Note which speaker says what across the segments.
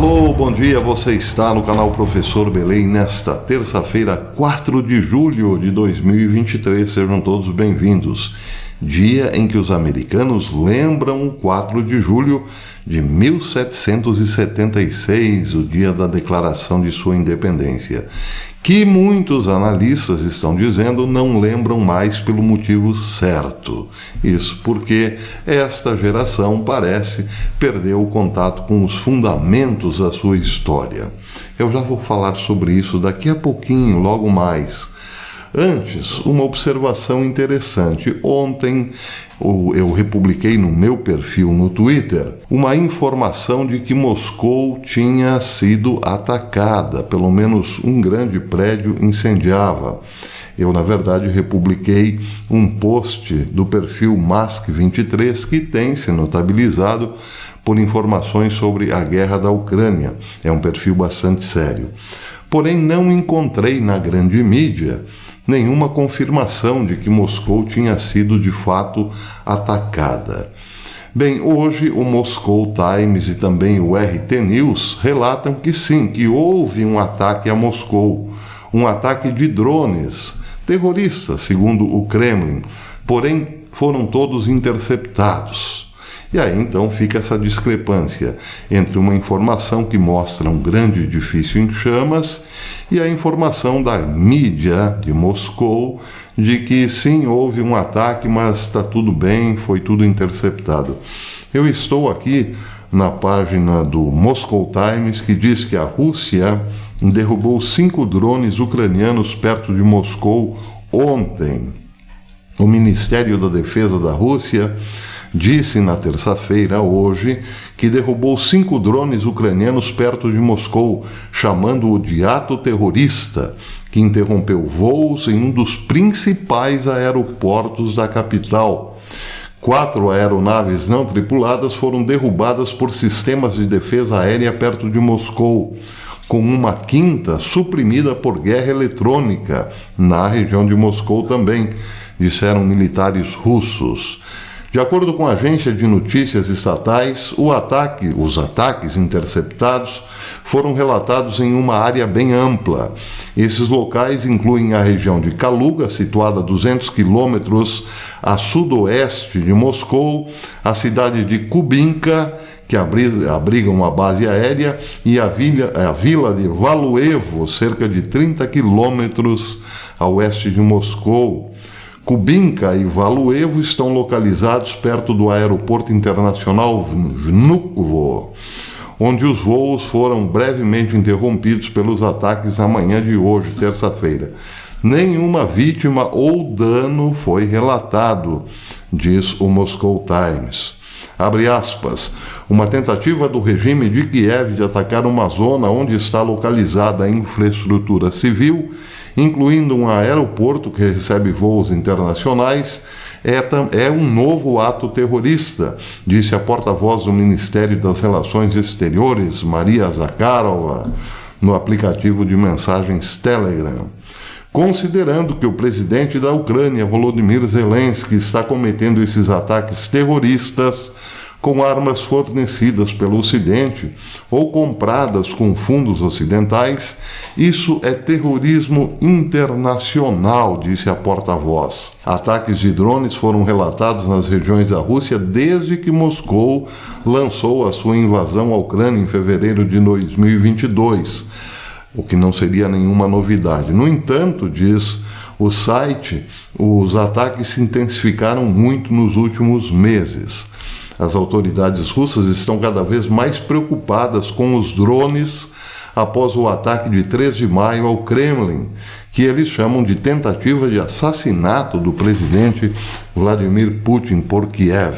Speaker 1: Alô, bom dia, você está no canal Professor Belém nesta terça-feira, 4 de julho de 2023, sejam todos bem-vindos. Dia em que os americanos lembram o 4 de julho de 1776, o dia da declaração de sua independência, que muitos analistas estão dizendo não lembram mais pelo motivo certo. Isso porque esta geração parece perder o contato com os fundamentos da sua história. Eu já vou falar sobre isso daqui a pouquinho, logo mais. Antes, uma observação interessante. Ontem eu republiquei no meu perfil no Twitter uma informação de que Moscou tinha sido atacada, pelo menos um grande prédio incendiava. Eu, na verdade, republiquei um post do perfil Mask23 que tem se notabilizado por informações sobre a guerra da Ucrânia. É um perfil bastante sério. Porém, não encontrei na grande mídia nenhuma confirmação de que Moscou tinha sido de fato atacada. Bem, hoje o Moscow Times e também o RT News relatam que sim, que houve um ataque a Moscou, um ataque de drones terroristas, segundo o Kremlin, porém foram todos interceptados. E aí então fica essa discrepância entre uma informação que mostra um grande edifício em chamas e a informação da mídia de Moscou de que sim, houve um ataque, mas está tudo bem, foi tudo interceptado. Eu estou aqui na página do Moscow Times que diz que a Rússia derrubou 5 drones ucranianos perto de Moscou ontem. O Ministério da Defesa da Rússia disse na terça-feira, hoje, que derrubou 5 drones ucranianos perto de Moscou, chamando-o de ato terrorista, que interrompeu voos em um dos principais aeroportos da capital. 4 aeronaves não tripuladas foram derrubadas por sistemas de defesa aérea perto de Moscou, com uma 5ª suprimida por guerra eletrônica, na região de Moscou também, disseram militares russos. De acordo com a agência de notícias estatais, os ataques interceptados foram relatados em uma área bem ampla. Esses locais incluem a região de Kaluga, situada a 200 quilômetros a sudoeste de Moscou, a cidade de Kubinka, que abriga uma base aérea, e a vila de Valuevo, cerca de 30 quilômetros a oeste de Moscou. Kubinka e Valuevo estão localizados perto do aeroporto internacional Vnukovo, onde os voos foram brevemente interrompidos pelos ataques na manhã de hoje, terça-feira. Nenhuma vítima ou dano foi relatado, diz o Moscow Times. Abre aspas, uma tentativa do regime de Kiev de atacar uma zona onde está localizada a infraestrutura civil, incluindo um aeroporto que recebe voos internacionais, é um novo ato terrorista, disse a porta-voz do Ministério das Relações Exteriores, Maria Zakharova, no aplicativo de mensagens Telegram. Considerando que o presidente da Ucrânia, Volodymyr Zelensky, está cometendo esses ataques terroristas com armas fornecidas pelo Ocidente ou compradas com fundos ocidentais, isso é terrorismo internacional, disse a porta-voz. Ataques de drones foram relatados nas regiões da Rússia desde que Moscou lançou a sua invasão à Ucrânia em fevereiro de 2022, o que não seria nenhuma novidade. No entanto, diz o site, os ataques se intensificaram muito nos últimos meses. As autoridades russas estão cada vez mais preocupadas com os drones após o ataque de 3 de maio ao Kremlin, que eles chamam de tentativa de assassinato do presidente Vladimir Putin por Kiev.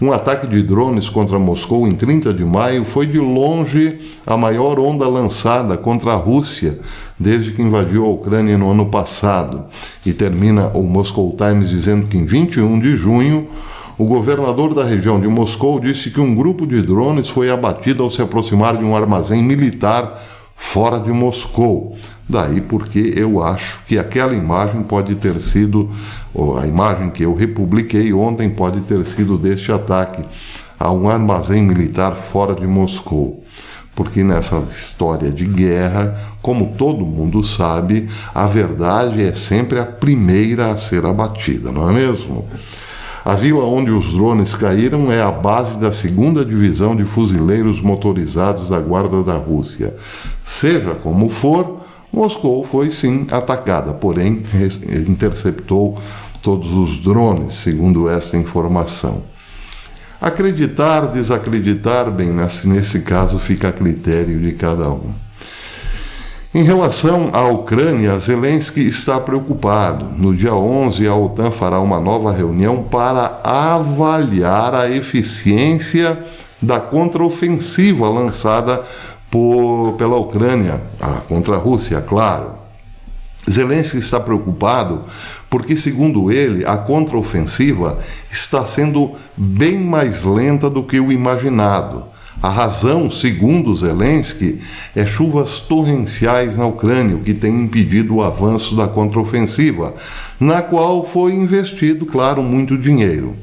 Speaker 1: Um ataque de drones contra Moscou em 30 de maio foi de longe a maior onda lançada contra a Rússia desde que invadiu a Ucrânia no ano passado. E termina o Moscow Times dizendo que em 21 de junho, o governador da região de Moscou disse que um grupo de drones foi abatido ao se aproximar de um armazém militar fora de Moscou. Daí porque eu acho que aquela imagem pode ter sido, a imagem que eu republiquei ontem pode ter sido deste ataque a um armazém militar fora de Moscou. porque nessa história de guerra, como todo mundo sabe, a verdade é sempre a primeira a ser abatida, não é mesmo? A vila onde os drones caíram é a base da 2ª Divisão de Fuzileiros Motorizados da Guarda da Rússia. Seja como for, Moscou foi sim atacada, porém interceptou todos os drones, segundo esta informação. Acreditar, desacreditar, bem, nesse caso fica a critério de cada um. Em relação à Ucrânia, Zelensky está preocupado. No dia 11, a OTAN fará uma nova reunião para avaliar a eficiência da contraofensiva lançada pela Ucrânia, contra a Rússia, claro. Zelensky está preocupado porque, segundo ele, a contraofensiva está sendo bem mais lenta do que o imaginado. A razão, segundo Zelensky, é chuvas torrenciais na Ucrânia, o que tem impedido o avanço da contraofensiva, na qual foi investido, claro, muito dinheiro.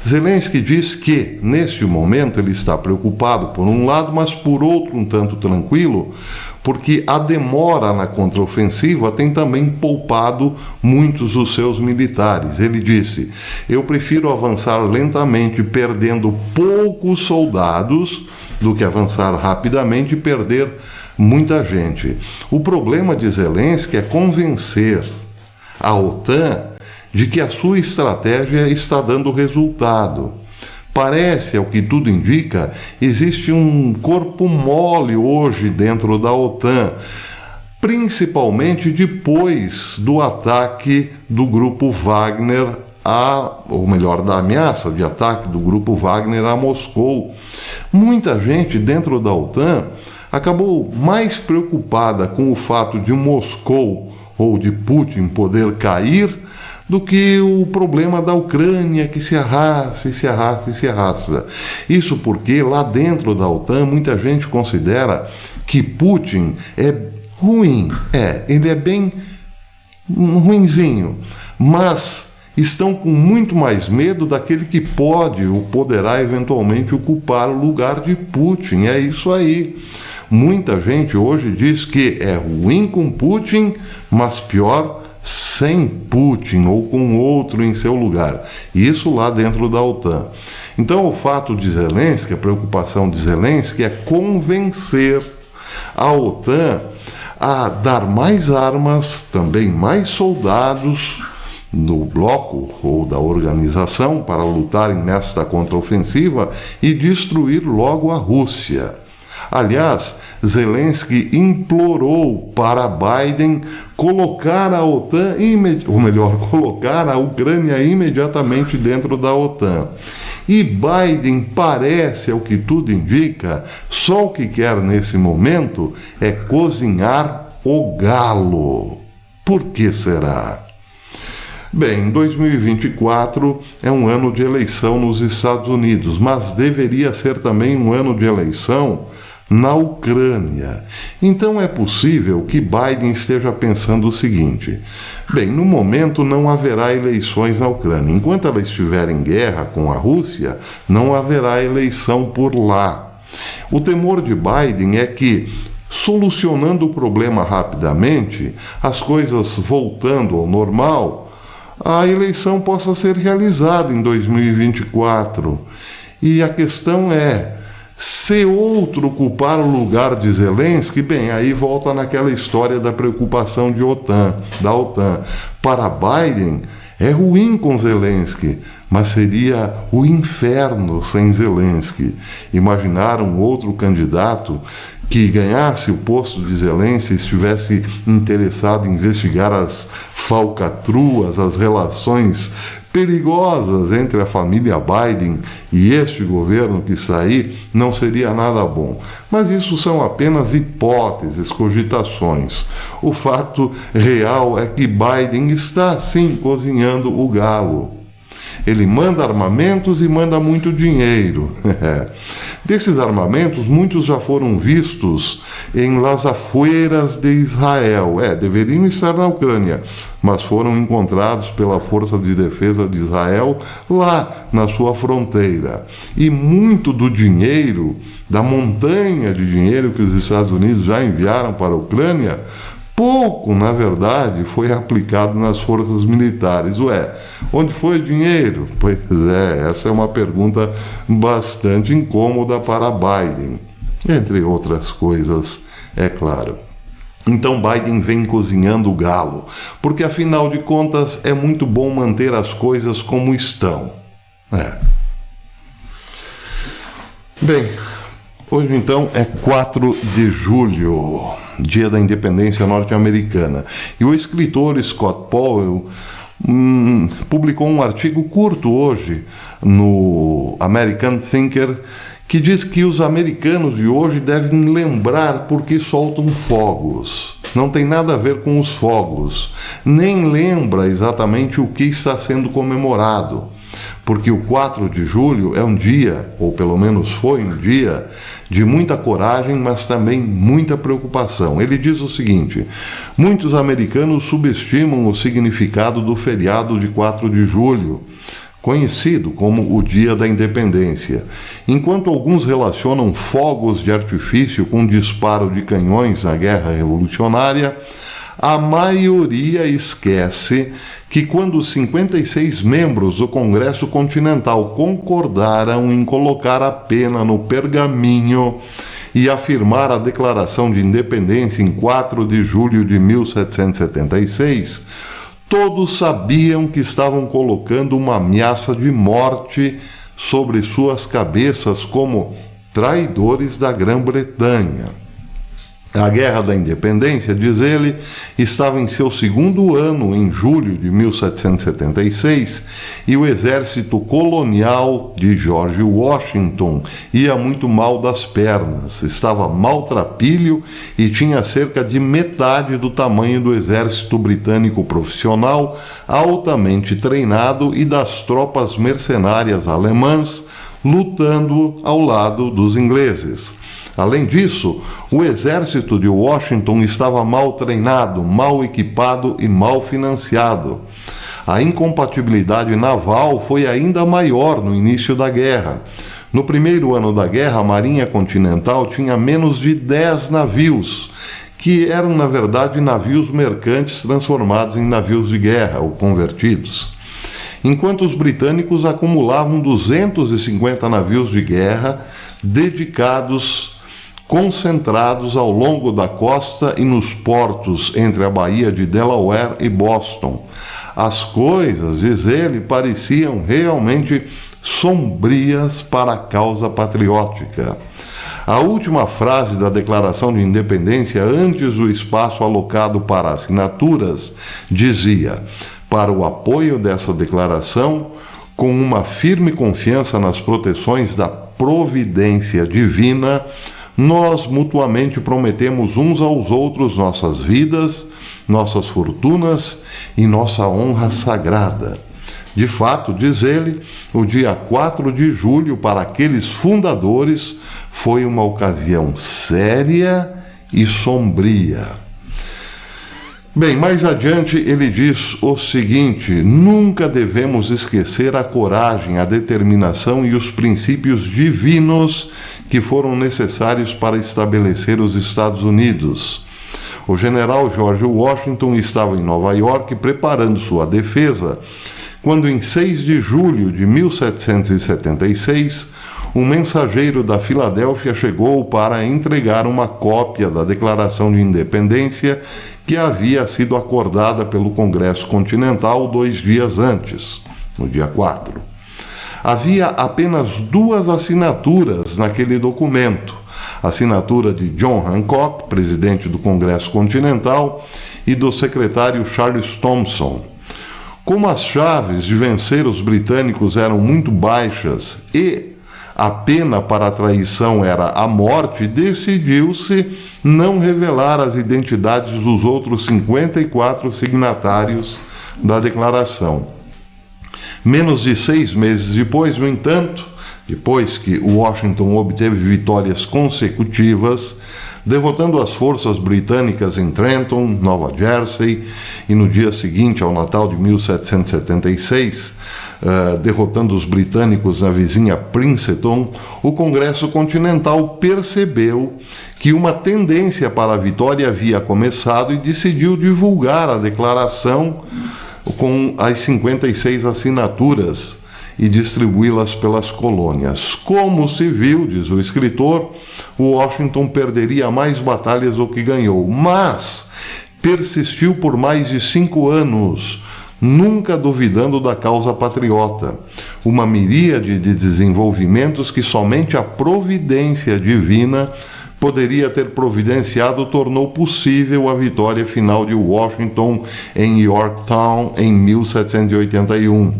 Speaker 1: Zelensky diz que, neste momento, ele está preocupado por um lado, mas por outro um tanto tranquilo, porque a demora na contraofensiva tem também poupado muitos dos seus militares. Ele disse: eu prefiro avançar lentamente, perdendo poucos soldados, do que avançar rapidamente e perder muita gente. O problema de Zelensky é convencer a OTAN de que a sua estratégia está dando resultado. Parece, ao que tudo indica, existe um corpo mole hoje dentro da OTAN, principalmente depois do ataque do grupo Wagner, ou melhor, da ameaça de ataque do grupo Wagner a Moscou. Muita gente dentro da OTAN acabou mais preocupada com o fato de Moscou ou de Putin poder cair do que o problema da Ucrânia, que se arrasta, se arrasta, se arrasta. Isso porque lá dentro da OTAN muita gente considera que Putin é ruim. Ele é bem ruinzinho, mas estão com muito mais medo daquele que pode ou poderá eventualmente ocupar o lugar de Putin. É isso aí. Muita gente hoje diz que é ruim com Putin, mas pior sem Putin ou com outro em seu lugar. Isso lá dentro da OTAN. Então, o fato de Zelensky, a preocupação de Zelensky é convencer a OTAN a dar mais armas, também mais soldados no bloco ou da organização para lutarem nesta contraofensiva e destruir logo a Rússia. Aliás, Zelensky implorou para Biden colocar a OTAN, colocar a Ucrânia imediatamente dentro da OTAN. E Biden parece, ao que tudo indica, só o que quer nesse momento é cozinhar o galo. Por que será? Bem, 2024 é um ano de eleição nos Estados Unidos, mas deveria ser também um ano de eleição na Ucrânia. Então é possível que Biden esteja pensando o seguinte: bem, no momento não haverá eleições na Ucrânia. Enquanto ela estiver em guerra com a Rússia, não haverá eleição por lá. O temor de Biden é que, solucionando o problema rapidamente, as coisas voltando ao normal, a eleição possa ser realizada em 2024. E a questão é: se outro ocupar o lugar de Zelensky, bem, aí volta naquela história da preocupação da OTAN. Para Biden, é ruim com Zelensky, mas seria o inferno sem Zelensky. Imaginar um outro candidato que ganhasse o posto de Zelensky e estivesse interessado em investigar as falcatruas, as relações perigosas entre a família Biden e este governo que está aí, não seria nada bom. Mas isso são apenas hipóteses, cogitações. O fato real é que Biden está, sim, cozinhando o galo. Ele manda armamentos e manda muito dinheiro. Desses armamentos, muitos já foram vistos em las afueras de Israel. Deveriam estar na Ucrânia, mas foram encontrados pela Força de Defesa de Israel lá na sua fronteira. E muito do dinheiro, da montanha de dinheiro que os Estados Unidos já enviaram para a Ucrânia, pouco, na verdade, foi aplicado nas forças militares. Onde foi o dinheiro? Pois essa é uma pergunta bastante incômoda para Biden, entre outras coisas, é claro. Então Biden vem cozinhando o galo, porque afinal de contas é muito bom manter as coisas como estão. Bem, hoje então é 4 de julho, dia da independência norte-americana, e o escritor Scott Powell publicou um artigo curto hoje no American Thinker que diz que os americanos de hoje devem lembrar porque soltam fogos. Não tem nada a ver com os fogos, nem lembra exatamente o que está sendo comemorado. Porque o 4 de julho é um dia, ou pelo menos foi um dia, de muita coragem, mas também muita preocupação. Ele diz o seguinte: muitos americanos subestimam o significado do feriado de 4 de julho, conhecido como o Dia da Independência. Enquanto alguns relacionam fogos de artifício com disparo de canhões na Guerra Revolucionária, a maioria esquece que quando os 56 membros do Congresso Continental concordaram em colocar a pena no pergaminho e afirmar a Declaração de Independência em 4 de julho de 1776, todos sabiam que estavam colocando uma ameaça de morte sobre suas cabeças como traidores da Grã-Bretanha. A Guerra da Independência, diz ele, estava em seu segundo ano, em julho de 1776, e o exército colonial de George Washington ia muito mal das pernas, estava maltrapilho e tinha cerca de metade do tamanho do exército britânico profissional, altamente treinado, e das tropas mercenárias alemãs, lutando ao lado dos ingleses. Além disso, o exército de Washington estava mal treinado, mal equipado e mal financiado. A incompatibilidade naval foi ainda maior no início da guerra. No primeiro ano da guerra, a Marinha Continental tinha menos de 10 navios, que eram, na verdade, navios mercantes transformados em navios de guerra ou convertidos. Enquanto os britânicos acumulavam 250 navios de guerra concentrados ao longo da costa e nos portos entre a Baía de Delaware e Boston. As coisas, diz ele, pareciam realmente sombrias para a causa patriótica. A última frase da Declaração de Independência, antes do espaço alocado para assinaturas, dizia: para o apoio dessa declaração, com uma firme confiança nas proteções da providência divina, nós mutuamente prometemos uns aos outros nossas vidas, nossas fortunas e nossa honra sagrada. De fato, diz ele, o dia 4 de julho para aqueles fundadores foi uma ocasião séria e sombria. Bem, mais adiante ele diz o seguinte: nunca devemos esquecer a coragem, a determinação e os princípios divinos que foram necessários para estabelecer os Estados Unidos. O general George Washington estava em Nova York preparando sua defesa, quando em 6 de julho de 1776, um mensageiro da Filadélfia chegou para entregar uma cópia da Declaração de Independência que havia sido acordada pelo Congresso Continental 2 dias antes, no dia 4. Havia apenas 2 assinaturas naquele documento: a assinatura de John Hancock, presidente do Congresso Continental, e do secretário Charles Thomson. Como as chaves de vencer os britânicos eram muito baixas e a pena para a traição era a morte, decidiu-se não revelar as identidades dos outros 54 signatários da declaração. Menos de 6 meses depois, no entanto, depois que Washington obteve vitórias consecutivas, derrotando as forças britânicas em Trenton, Nova Jersey, e no dia seguinte ao Natal de 1776, derrotando os britânicos na vizinha Princeton, o Congresso Continental percebeu que uma tendência para a vitória havia começado e decidiu divulgar a declaração com as 56 assinaturas e distribuí-las pelas colônias. Como se viu, diz o escritor, Washington perderia mais batalhas do que ganhou, mas persistiu por mais de 5 anos, nunca duvidando da causa patriota. Uma miríade de desenvolvimentos que somente a providência divina poderia ter providenciado tornou possível a vitória final de Washington em Yorktown em 1781.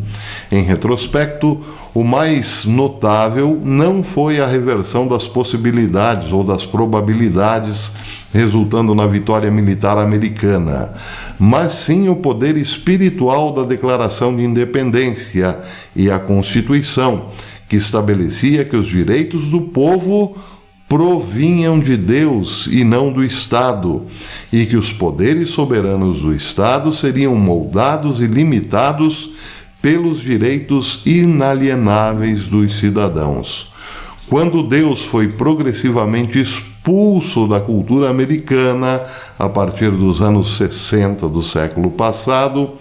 Speaker 1: Em retrospecto, o mais notável não foi a reversão das possibilidades ou das probabilidades resultando na vitória militar americana, mas sim o poder espiritual da Declaração de Independência e a Constituição, que estabelecia que os direitos do povo provinham de Deus e não do Estado, e que os poderes soberanos do Estado seriam moldados e limitados pelos direitos inalienáveis dos cidadãos. Quando Deus foi progressivamente expulso da cultura americana a partir dos anos 60 do século passado,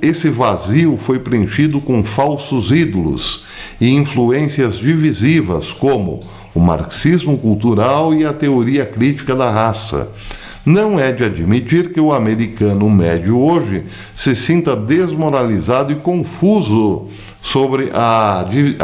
Speaker 1: esse vazio foi preenchido com falsos ídolos e influências divisivas como o marxismo cultural e a teoria crítica da raça. Não é de admitir que o americano médio hoje se sinta desmoralizado e confuso sobre a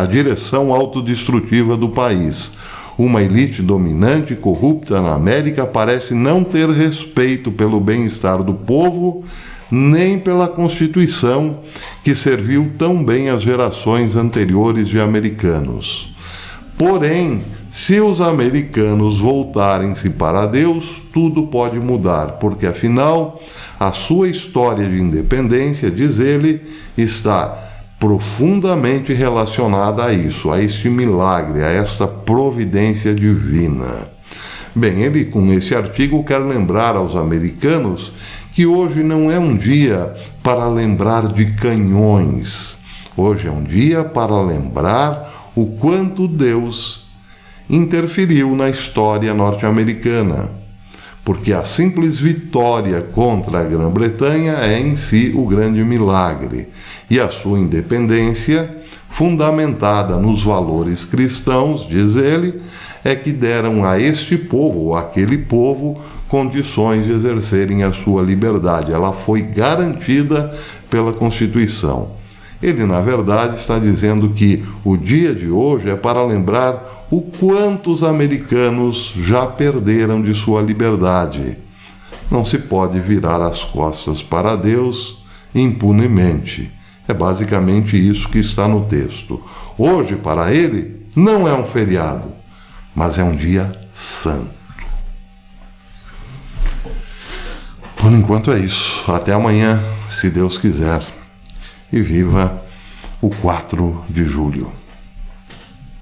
Speaker 1: direção autodestrutiva do país. Uma elite dominante e corrupta na América parece não ter respeito pelo bem-estar do povo, nem pela Constituição, que serviu tão bem às gerações anteriores de americanos. Porém, se os americanos voltarem-se para Deus, tudo pode mudar, porque afinal, a sua história de independência, diz ele, está profundamente relacionada a isso, a este milagre, a esta providência divina. Bem, ele com esse artigo quer lembrar aos americanos que hoje não é um dia para lembrar de canhões. Hoje é um dia para lembrar o quanto Deus interferiu na história norte-americana, porque a simples vitória contra a Grã-Bretanha é em si o grande milagre, e a sua independência, fundamentada nos valores cristãos, diz ele, é que deram a este povo, ou àquele povo, condições de exercerem a sua liberdade. Ela foi garantida pela Constituição. Ele, na verdade, está dizendo que o dia de hoje é para lembrar o quanto os americanos já perderam de sua liberdade. Não se pode virar as costas para Deus impunemente. É basicamente isso que está no texto. Hoje, para ele, não é um feriado, mas é um dia santo. Por enquanto é isso. Até amanhã, se Deus quiser. E viva o 4 de julho.